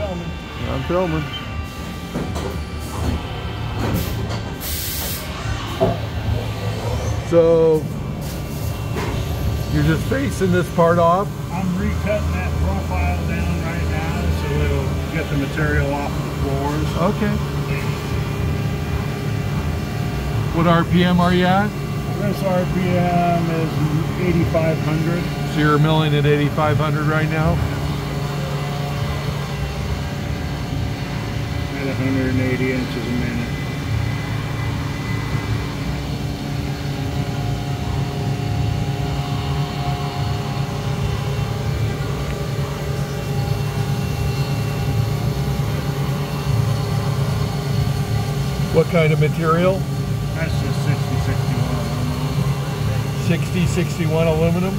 filming. I'm filming. So you're just facing this part off? I'm recutting that profile down right now so it'll get the material off of the floors. Okay. What RPM are you at? This RPM is 8,500. So you're milling at 8,500 right now? At 180 inches a minute. What kind of material? That's just 6061 aluminum. 6061 aluminum?